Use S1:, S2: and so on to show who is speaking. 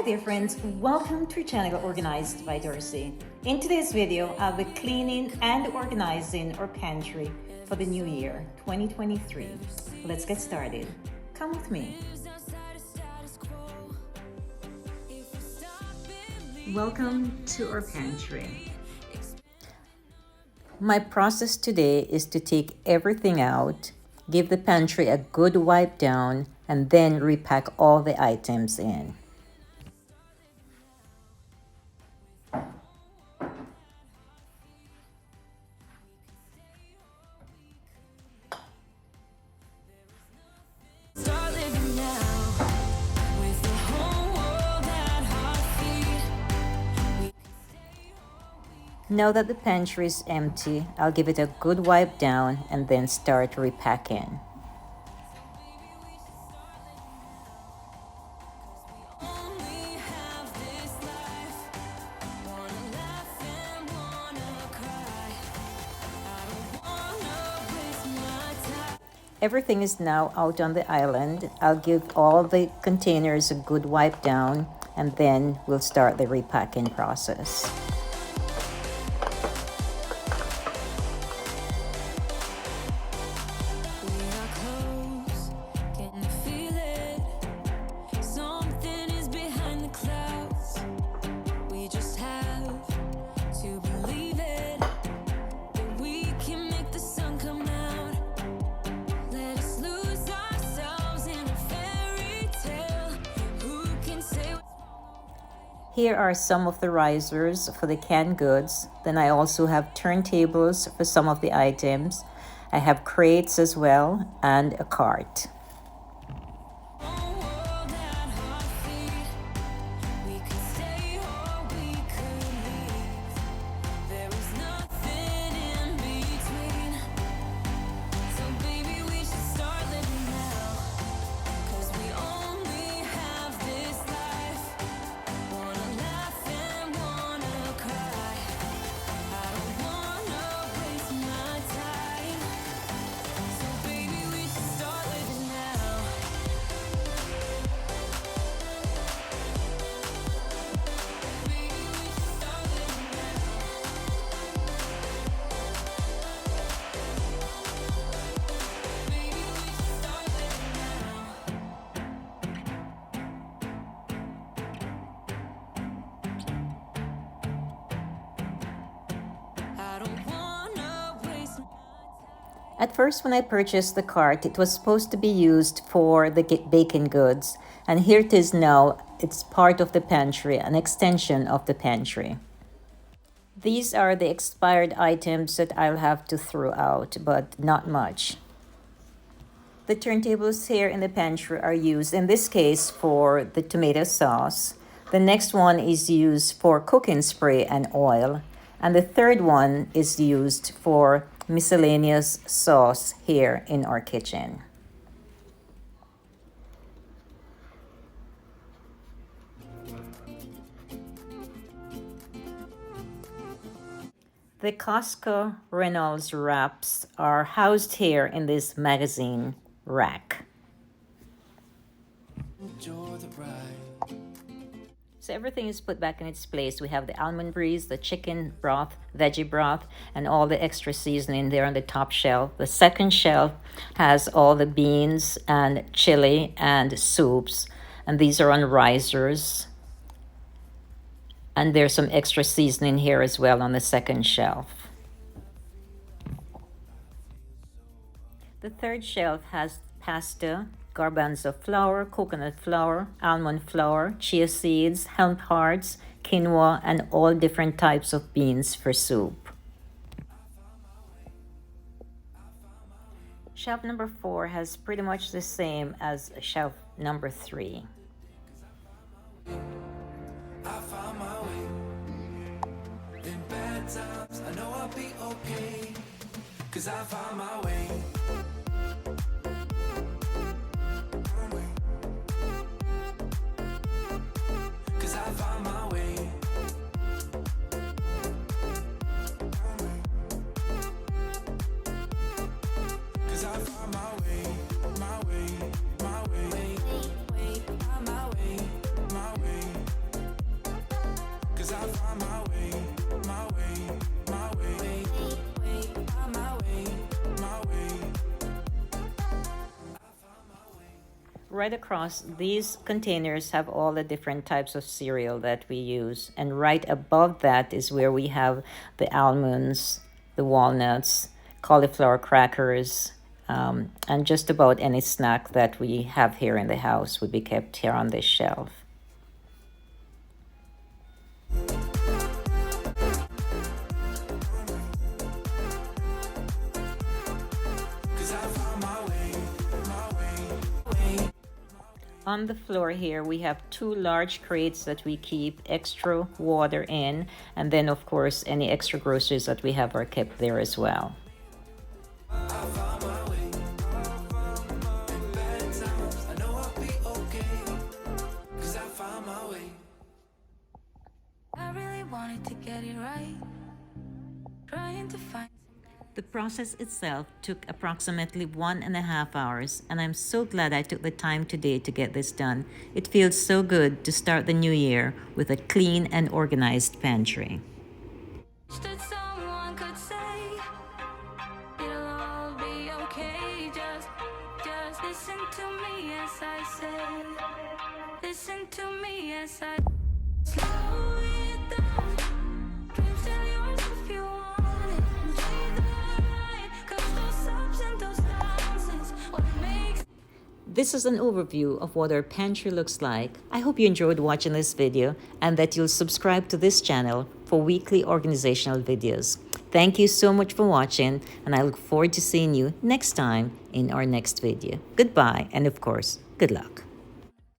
S1: dear friends, welcome to channel Organized by Dorsey. In today's video, I'll be cleaning and organizing our pantry for the new year, 2023. Let's get started. Come with me. Welcome to our pantry. My process today is to take everything out, give the pantry a good wipe down, and then repack all the items in. Now that the pantry is empty, I'll give it a good wipe down and then start repacking. Everything is now out on the island. I'll give all the containers a good wipe down and then we'll start the repacking process. Here are some of the risers for the canned goods. Then I also have turntables for some of the items. I have crates as well and a cart. At first, when I purchased the cart, it was supposed to be used for the baking goods. And here it is now. It's part of the pantry, an extension of the pantry. These are the expired items that I'll have to throw out, but not much. The turntables here in the pantry are used, in this case, for the tomato sauce. The next one is used for cooking spray and oil. And the third one is used for miscellaneous sauce here in our kitchen. The Costco Reynolds wraps are housed here in this magazine rack. So everything is put back in its place. We have the almond breeze, the chicken broth, veggie broth, and all the extra seasoning there on the top shelf. The second shelf has all the beans and chili and soups, and these are on risers. And there's some extra seasoning here as well on the second shelf. The third shelf has pasta, garbanzo flour, coconut flour, almond flour, chia seeds, hemp hearts, quinoa, and all different types of beans for soup. Shelf number 4 has pretty much the same as shelf number 3.
S2: I found my way. In bad times, I know I'll be okay. 'Cause I found my way. My way.
S1: right across, these containers have all the different types of cereal that we use. And right above that is where we have the almonds, the walnuts, cauliflower crackers, and just about any snack that we have here in the house would be kept here on this shelf. On the floor here, we have two large crates that we keep extra water in, and then of course any extra groceries that we have are kept there as well. The process itself took approximately 1.5 hours, and I'm so glad I took the time today to get this done. It feels so good to start the new year with a clean and organized pantry.
S2: That someone could say it'll all be okay. Just listen to me as I say. Listen to me as I slow it down. Dreams still yours if you want it. Breathe the light, 'cause those ups and those downs is what makes.
S1: This is an overview of what our pantry looks like. I hope you enjoyed watching this video and that you'll subscribe to this channel for weekly organizational videos. Thank you so much for watching, and I look forward to seeing you next time in our next video. Goodbye, and of course, good luck.